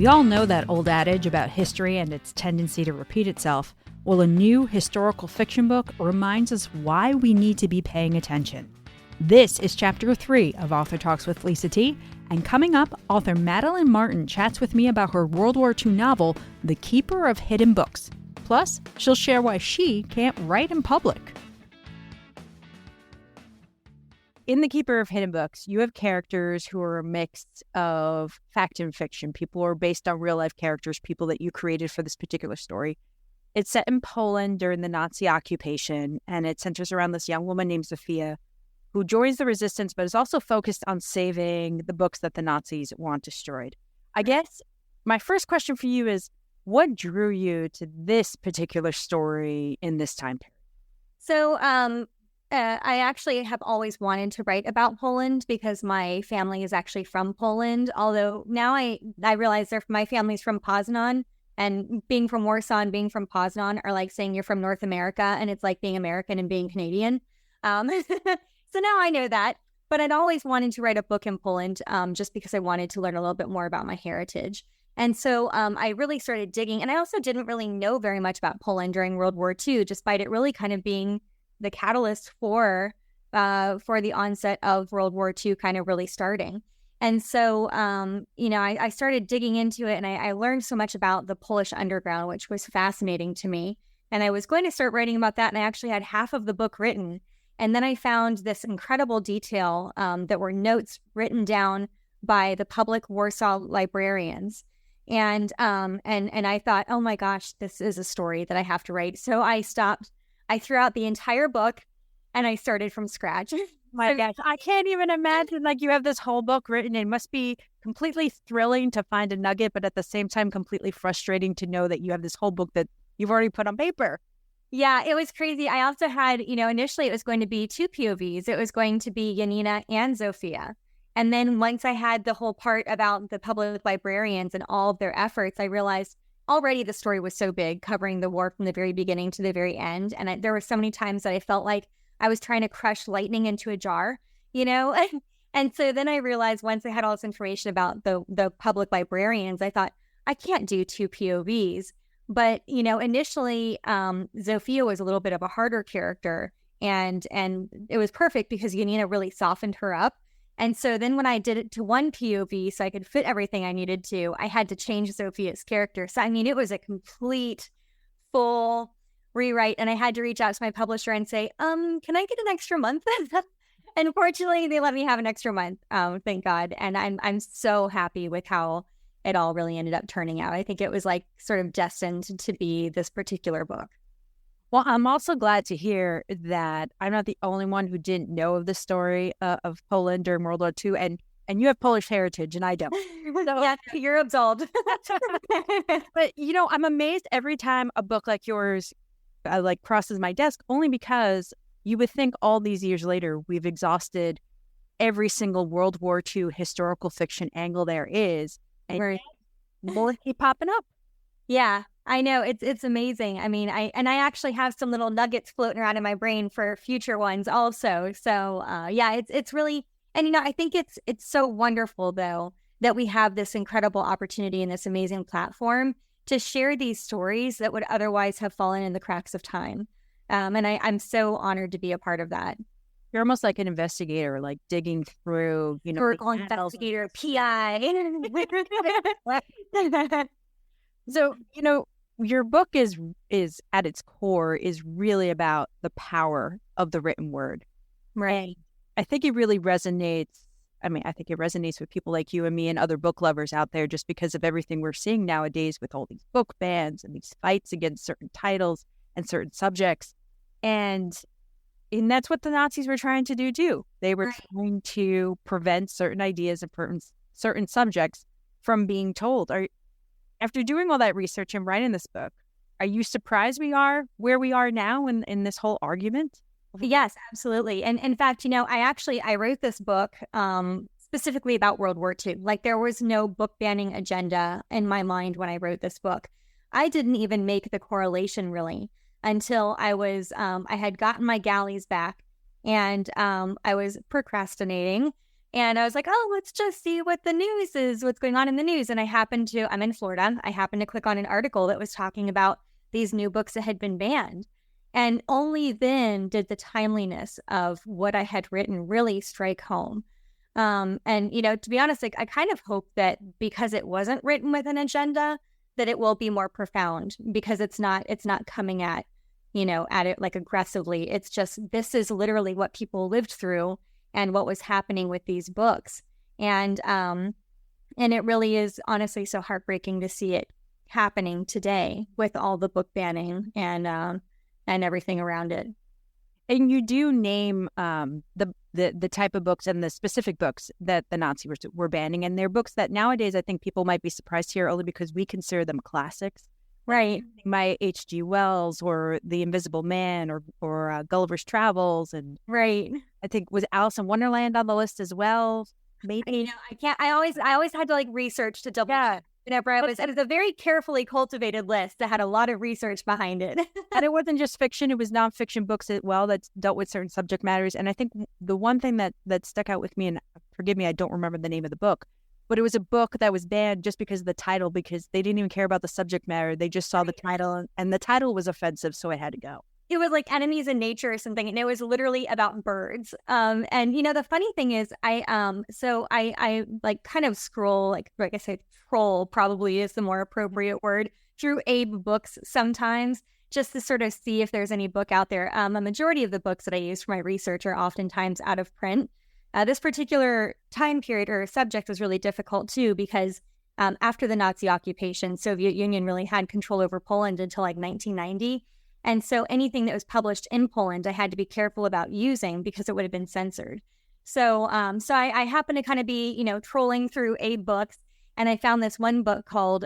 We all know that old adage about history and its tendency to repeat itself. Well, a new historical fiction book reminds us why we need to be paying attention. This is Chapter 3 of Author Talks with Lisa T. And coming up, author Madeline Martin chats with me about her World War II novel, The Keeper of Hidden Books. Plus, she'll share why she can't write in public. In The Keeper of Hidden Books, you have characters who are a mix of fact and fiction. People who are based on real-life characters, people that you created for this particular story. It's set in Poland during the Nazi occupation, and it centers around this young woman named Zofia, who joins the resistance, but is also focused on saving the books that the Nazis want destroyed. I guess my first question for you is, what drew you to this particular story in this time period? So, I actually have always wanted to write about Poland because my family is actually from Poland. Although now I realize my family's from Poznan, and being from Warsaw and being from Poznan are like saying you're from North America, and it's like being American and being Canadian. So now I know that. But I'd always wanted to write a book in Poland just because I wanted to learn a little bit more about my heritage. And so I really started digging. And I also didn't really know very much about Poland during World War II, despite it really kind of being the catalyst for the onset of World War II kind of really starting. And so, I started digging into it, and I learned so much about the Polish underground, which was fascinating to me. And I was going to start writing about that, and I actually had half of the book written. And then I found this incredible detail that were notes written down by the public Warsaw librarians. And I thought, oh my gosh, this is a story that I have to write. So I stopped. I threw out the entire book, and I started from scratch. My gosh, I can't even imagine, like, you have this whole book written. It must be completely thrilling to find a nugget, but at the same time, completely frustrating to know that you have this whole book that you've already put on paper. Yeah, it was crazy. I also had, initially it was going to be two POVs. It was going to be Janina and Zofia. And then once I had the whole part about the public librarians and all of their efforts, I realized already the story was so big, covering the war from the very beginning to the very end. And there were so many times that I felt like I was trying to crush lightning into a jar, And so then I realized once I had all this information about the public librarians, I thought, I can't do two POVs. But, initially, Zofia was a little bit of a harder character, and it was perfect because Janina really softened her up. And so then when I did it to one POV so I could fit everything I needed to, I had to change Zofia's character. So, it was a complete, full rewrite, and I had to reach out to my publisher and say, can I get an extra month? And fortunately, they let me have an extra month, thank God. And I'm so happy with how it all really ended up turning out. I think it was like sort of destined to be this particular book. Well, I'm also glad to hear that I'm not the only one who didn't know of the story of Poland during World War II, and you have Polish heritage, and I don't. So, yeah, you're absolved. But, I'm amazed every time a book like yours crosses my desk, only because you would think all these years later we've exhausted every single World War II historical fiction angle there is. And more keep popping up. Yeah, I know. It's amazing. I actually have some little nuggets floating around in my brain for future ones also. So it's really, and I think it's so wonderful though that we have this incredible opportunity and this amazing platform to share these stories that would otherwise have fallen in the cracks of time. And I'm so honored to be a part of that. You're almost like an investigator, like digging through, historical investigator, PI. So, your book is at its core is really about the power of the written word. Right. I think it really resonates. I think it resonates with people like you and me and other book lovers out there just because of everything we're seeing nowadays with all these book bans and these fights against certain titles and certain subjects. And that's what the Nazis were trying to do too. They were trying to prevent certain ideas and certain subjects from being told. After doing all that research and writing this book, are you surprised we are where we are now in this whole argument? Yes, absolutely. And in fact, I wrote this book specifically about World War II. Like, there was no book banning agenda in my mind when I wrote this book. I didn't even make the correlation really until I had gotten my galleys back, and I was procrastinating And I was like, oh, let's just see what the news is, what's going on in the news. And I'm in Florida. I happened to click on an article that was talking about these new books that had been banned. And only then did the timeliness of what I had written really strike home. And, to be honest, like, I kind of hope that because it wasn't written with an agenda, that it will be more profound, because it's not coming at it like aggressively. It's just, this is literally what people lived through and what was happening with these books. And it really is honestly so heartbreaking to see it happening today with all the book banning and everything around it. And you do name the type of books and the specific books that the Nazis were banning. And they're books that nowadays I think people might be surprised to hear, only because we consider them classics. Right. My H.G. Wells or The Invisible Man or Gulliver's Travels. And right. I think was Alice in Wonderland on the list as well. Maybe. I always had to like research to double check. Whenever it was a very carefully cultivated list that had a lot of research behind it. And it wasn't just fiction, it was nonfiction books as well that dealt with certain subject matters. And I think the one thing that stuck out with me, and forgive me, I don't remember the name of the book, but it was a book that was banned just because of the title, because they didn't even care about the subject matter. They just saw the title, and the title was offensive, so it had to go. It was like Enemies in Nature or something, and it was literally about birds. And the funny thing is, I like kind of scroll, like I said, troll probably is the more appropriate word, through Abe books sometimes, just to sort of see if there's any book out there. A majority of the books that I use for my research are oftentimes out of print. This particular time period or subject was really difficult too, because after the Nazi occupation, Soviet Union really had control over Poland until like 1990. And so anything that was published in Poland, I had to be careful about using because it would have been censored. So I happened to kind of be, trolling through Abe books, and I found this one book called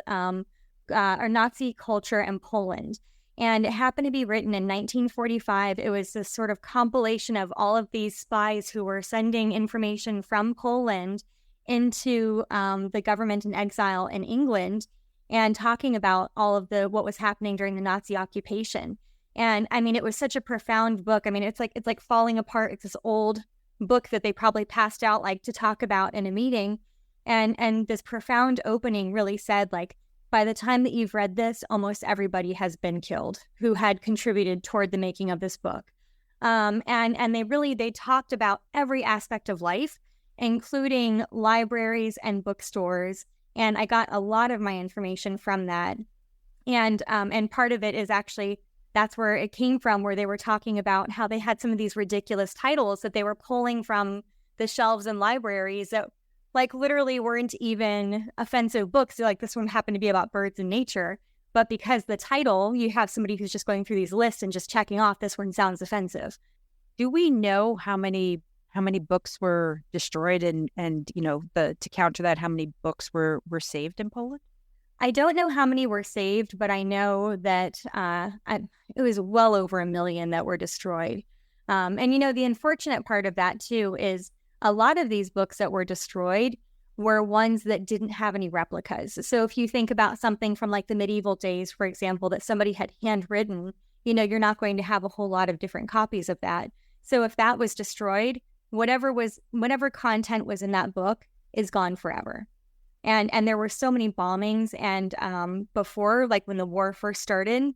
Nazi Culture and Poland. And it happened to be written in 1945. It was this sort of compilation of all of these spies who were sending information from Poland into the government in exile in England, and talking about all of what was happening during the Nazi occupation. And I mean, it was such a profound book. I mean, it's like falling apart. It's this old book that they probably passed out like to talk about in a meeting. And this profound opening really said, like, by the time that you've read this, almost everybody has been killed who had contributed toward the making of this book. And they talked about every aspect of life, including libraries and bookstores. And I got a lot of my information from that. And part of it is actually, that's where it came from, where they were talking about how they had some of these ridiculous titles that they were pulling from the shelves in libraries that like literally weren't even offensive books. Like this one happened to be about birds and nature. But because the title, you have somebody who's just going through these lists and just checking off, this one sounds offensive. Do we know how many books were destroyed and to counter that, how many books were saved in Poland? I don't know how many were saved, but I know that it was well over 1 million that were destroyed. And the unfortunate part of that too is a lot of these books that were destroyed were ones that didn't have any replicas. So if you think about something from like the medieval days, for example, that somebody had handwritten, you're not going to have a whole lot of different copies of that. So if that was destroyed, whatever content was in that book is gone forever. And there were so many bombings and before, like when the war first started,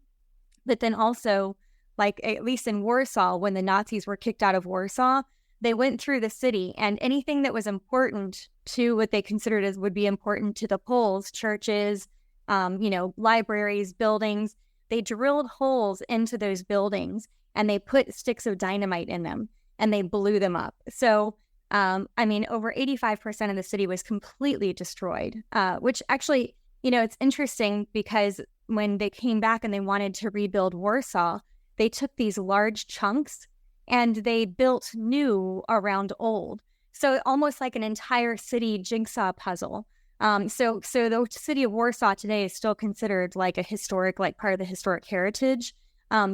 but then also like at least in Warsaw, when the Nazis were kicked out of Warsaw, they went through the city, and anything that was important to what they considered as would be important to the Poles, churches, libraries, buildings, they drilled holes into those buildings and they put sticks of dynamite in them and they blew them up. So over 85% of the city was completely destroyed, which actually, it's interesting because when they came back and they wanted to rebuild Warsaw, they took these large chunks and they built new around old. So almost like an entire city jigsaw puzzle. So the city of Warsaw today is still considered like a historic, like part of the historic heritage,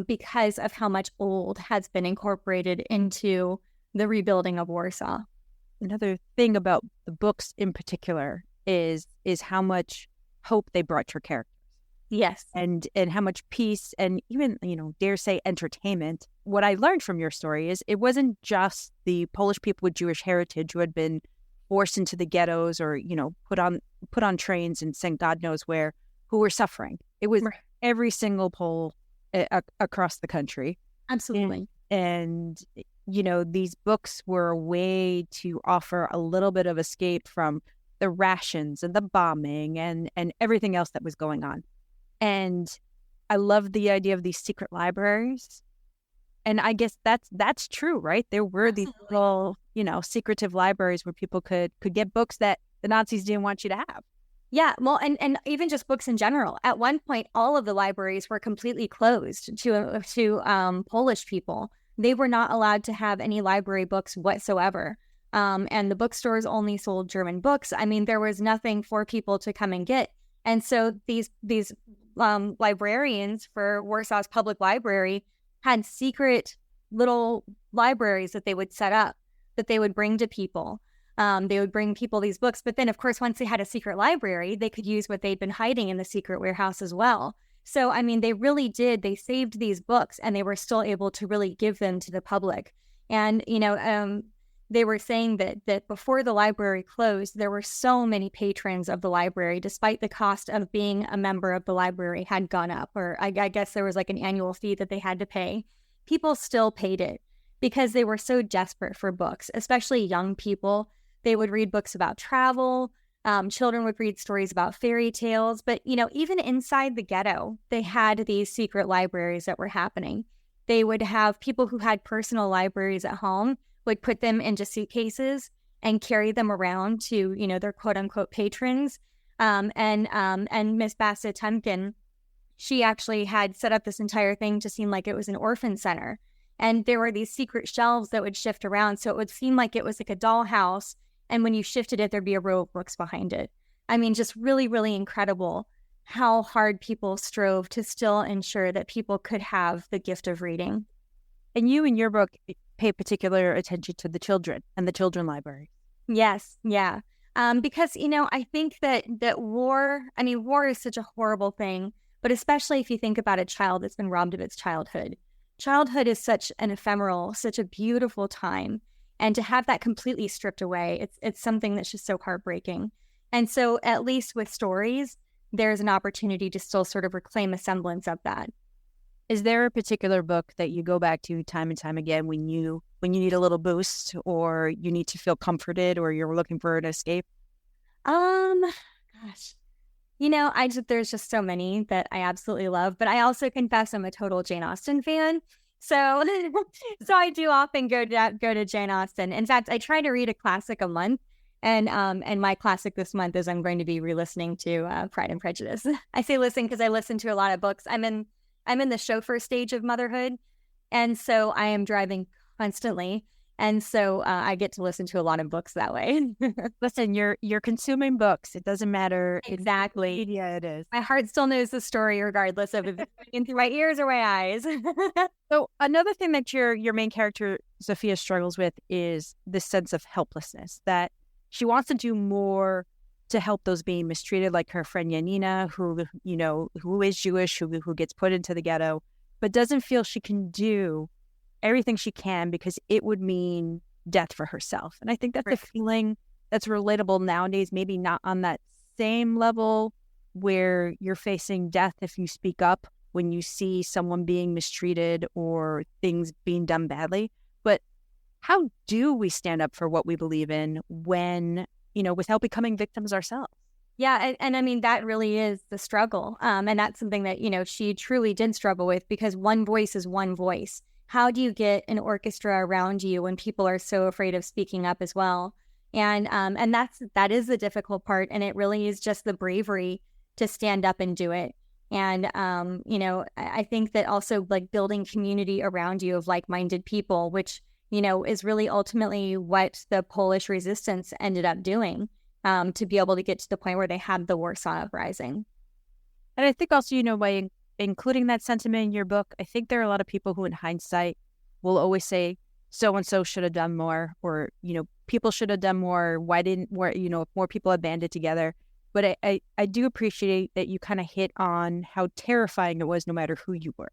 because of how much old has been incorporated into the rebuilding of Warsaw. Another thing about the books in particular is how much hope they brought your characters. Yes. And how much peace and even, dare say entertainment. What I learned from your story is it wasn't just the Polish people with Jewish heritage who had been forced into the ghettos or, put on trains and sent God knows where, who were suffering. It was every single Pole across the country. Absolutely. And, these books were a way to offer a little bit of escape from the rations and the bombing and everything else that was going on. And I love the idea of these secret libraries. And I guess that's true, right? There were these little, secretive libraries where people could get books that the Nazis didn't want you to have. Yeah, well, and even just books in general. At one point, all of the libraries were completely closed to Polish people. They were not allowed to have any library books whatsoever. And the bookstores only sold German books. I mean, there was nothing for people to come and get. And so these librarians for Warsaw's public library had secret little libraries that they would set up, that they would bring to people. They would bring people these books. But then, of course, once they had a secret library, they could use what they'd been hiding in the secret warehouse as well. So, I mean, they really did. They saved these books and they were still able to really give them to the public. And, they were saying that before the library closed, there were so many patrons of the library, despite the cost of being a member of the library had gone up, or I guess there was like an annual fee that they had to pay. People still paid it because they were so desperate for books, especially young people. They would read books about travel. Children would read stories about fairy tales. But, even inside the ghetto, they had these secret libraries that were happening. They would have people who had personal libraries at home would put them into suitcases and carry them around to, their quote unquote patrons. And Miss Bassett Tumpkin, she actually had set up this entire thing to seem like it was an orphan center. And there were these secret shelves that would shift around. So it would seem like it was like a dollhouse. And when you shifted it, there'd be a row of books behind it. I mean, just really, really incredible how hard people strove to still ensure that people could have the gift of reading. And you in your book pay particular attention to the children and the children library. Yes, yeah. Because, I think that war is such a horrible thing, but especially if you think about a child that's been robbed of its childhood. Childhood is such an ephemeral, such a beautiful time. And to have that completely stripped away, it's something that's just so heartbreaking. And so at least with stories, there's an opportunity to still sort of reclaim a semblance of that. Is there a particular book that you go back to time and time again when you need a little boost or you need to feel comforted or you're looking for an escape? Gosh, there's just so many that I absolutely love, but I also confess I'm a total Jane Austen fan. So I do often go to Jane Austen. In fact, I try to read a classic a month. And my classic this month is I'm going to be re-listening to Pride and Prejudice. I say listen because I listen to a lot of books. I'm in the chauffeur stage of motherhood, and so I am driving constantly, and so I get to listen to a lot of books that way. Listen, you're consuming books. It doesn't matter exactly. Yeah, it is. My heart still knows the story, regardless of if it's in through my ears or my eyes. So another thing that your main character Sophia struggles with is this sense of helplessness, that she wants to do more to help those being mistreated, like her friend Yanina, who is Jewish, who gets put into the ghetto, but doesn't feel she can do everything she can because it would mean death for herself. And I think that's a feeling that's relatable nowadays, maybe not on that same level where you're facing death if you speak up when you see someone being mistreated or things being done badly. But how do we stand up for what we believe in when without becoming victims ourselves? Yeah. And I mean, that really is the struggle. And that's something that, she truly did struggle with, because one voice is one voice. How do you get an orchestra around you when people are so afraid of speaking up as well? And that is the difficult part. And it really is just the bravery to stand up and do it. And, I think that also like building community around you of like-minded people, which is really ultimately what the Polish resistance ended up doing, to be able to get to the point where they had the Warsaw Uprising. And I think also, by including that sentiment in your book, I think there are a lot of people who in hindsight will always say, so-and-so should have done more, or, people should have done more. Why didn't more, if more people had banded together? But I do appreciate that you kind of hit on how terrifying it was no matter who you were.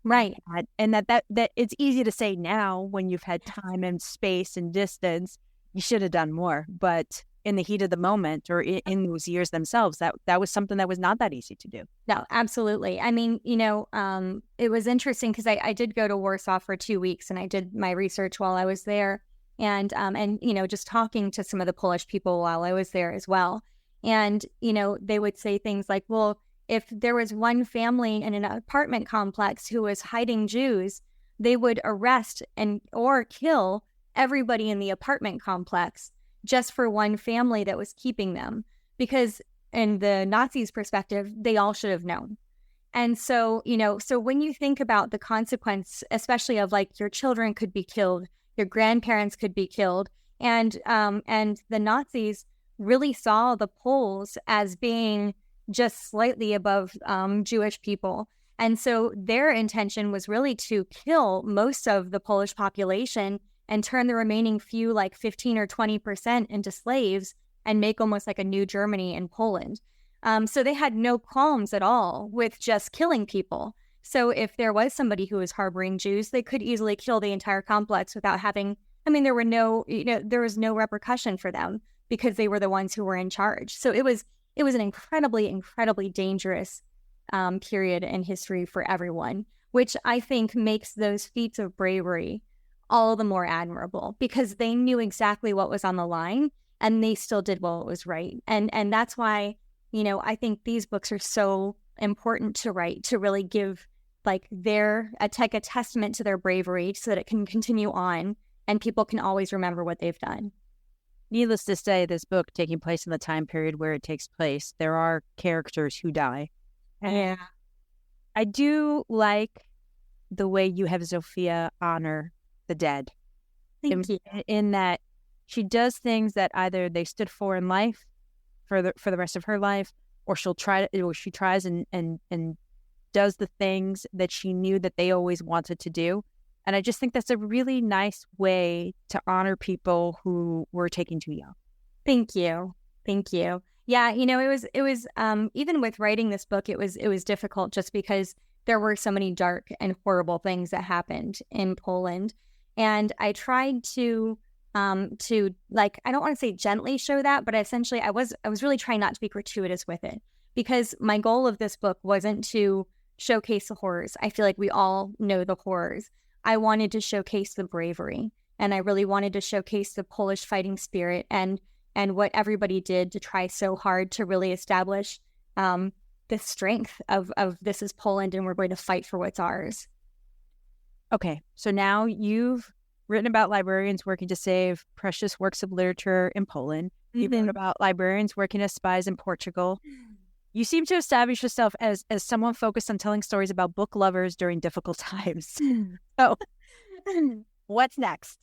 Right. And that it's easy to say now when you've had time and space and distance, you should have done more. But in the heat of the moment, or in those years themselves, that was something that was not that easy to do. No, absolutely. I mean, it was interesting because I did go to Warsaw for 2 weeks, and I did my research while I was there, and just talking to some of the Polish people while I was there as well. And, they would say things like, well, if there was one family in an apartment complex who was hiding Jews, they would arrest or kill everybody in the apartment complex just for one family that was keeping them. Because in the Nazis' perspective, they all should have known. And so, so when you think about the consequence, especially of like your children could be killed, your grandparents could be killed, and the Nazis really saw the Poles as being just slightly above Jewish people. And so their intention was really to kill most of the Polish population and turn the remaining few, like 15 or 20%, into slaves and make almost like a new Germany in Poland. So they had no qualms at all with just killing people. So if there was somebody who was harboring Jews, they could easily kill the entire complex without having, there was no repercussion for them because they were the ones who were in charge. So it was an incredibly, incredibly dangerous period in history for everyone, which I think makes those feats of bravery all the more admirable because they knew exactly what was on the line and they still did what was right. And that's why, I think these books are so important to write, to really give like a testament to their bravery so that it can continue on and people can always remember what they've done. Needless to say, this book taking place in the time period where it takes place, there are characters who die. And I do like the way you have Zofia honor the dead. Thank you. In that she does things that either they stood for in life for the rest of her life, or she tries and does the things that she knew that they always wanted to do. And I just think that's a really nice way to honor people who were taken too young. Thank you. Yeah, it was even with writing this book, it was difficult just because there were so many dark and horrible things that happened in Poland. And I tried to like, I don't want to say gently show that, but essentially I was really trying not to be gratuitous with it, because my goal of this book wasn't to showcase the horrors. I feel like we all know the horrors. I wanted to showcase the bravery, and I really wanted to showcase the Polish fighting spirit and what everybody did to try so hard to really establish the strength of this is Poland and we're going to fight for what's ours. Okay, so now you've written about librarians working to save precious works of literature in Poland. You've written about librarians working as spies in Portugal. You seem to establish yourself as someone focused on telling stories about book lovers during difficult times. So, what's next?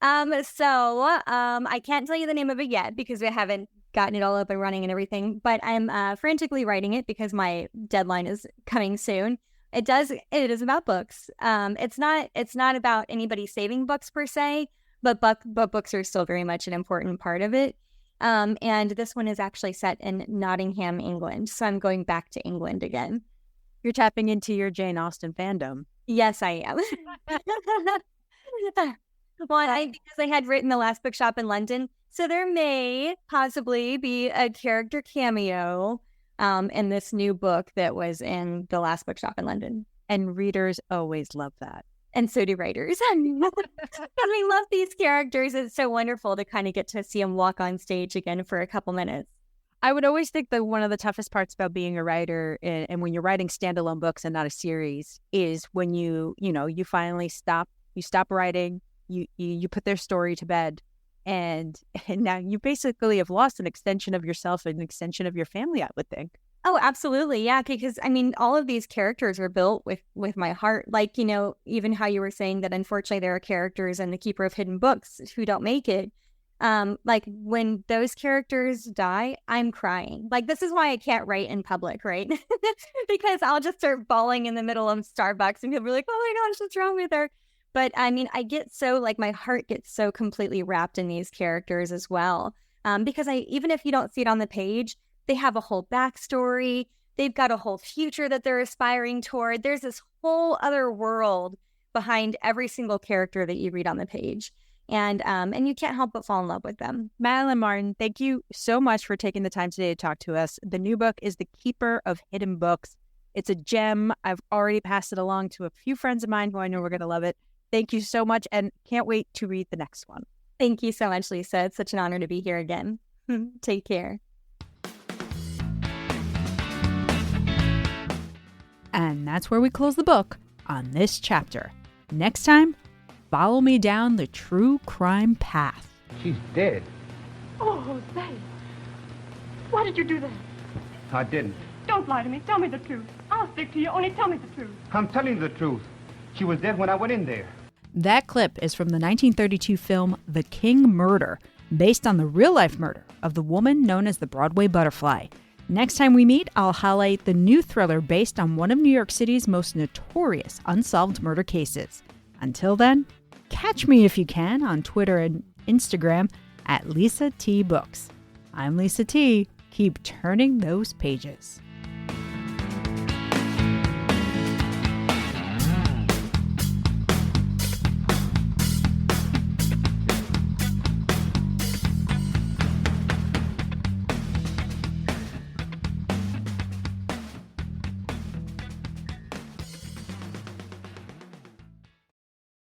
I can't tell you the name of it yet because we haven't gotten it all up and running and everything, but I'm frantically writing it because my deadline is coming soon. It is about books. It's not about anybody saving books per se, but books are still very much an important part of it. And this one is actually set in Nottingham, England. So I'm going back to England again. You're tapping into your Jane Austen fandom. Yes, I am. Well, because I had written The Last Bookshop in London, so there may possibly be a character cameo in this new book that was in The Last Bookshop in London. And readers always love that. And so do writers. And we love these characters. It's so wonderful to kind of get to see them walk on stage again for a couple minutes. I would always think that one of the toughest parts about being a writer and when you're writing standalone books and not a series is when you finally stop writing, you put their story to bed, and now you basically have lost an extension of yourself, an extension of your family, I would think. Oh, absolutely. Yeah. Because all of these characters are built with my heart. Like, even how you were saying that unfortunately there are characters in The Keeper of Hidden Books who don't make it. Like when those characters die, I'm crying. Like, this is why I can't write in public, right? Because I'll just start bawling in the middle of Starbucks and people be like, oh my gosh, what's wrong with her? But I get so, like, my heart gets so completely wrapped in these characters as well. Because even if you don't see it on the page, they have a whole backstory. They've got a whole future that they're aspiring toward. There's this whole other world behind every single character that you read on the page. and you can't help but fall in love with them. Madeline Martin, thank you so much for taking the time today to talk to us. The new book is The Keeper of Hidden Books. It's a gem. I've already passed it along to a few friends of mine who I know we're going to love it. Thank you so much, and can't wait to read the next one. Thank you so much, Lisa. It's such an honor to be here again. Take care. And that's where we close the book on this chapter. Next time, follow me down the true crime path. She's dead. Oh, Jose. Why did you do that? I didn't. Don't lie to me. Tell me the truth. I'll stick to you. Only tell me the truth. I'm telling you the truth. She was dead when I went in there. That clip is from the 1932 film The King Murder, based on the real-life murder of the woman known as the Broadway Butterfly. Next time we meet, I'll highlight the new thriller based on one of New York City's most notorious unsolved murder cases. Until then, catch me if you can on Twitter and Instagram at Lisa T Books. I'm Lisa T. Keep turning those pages.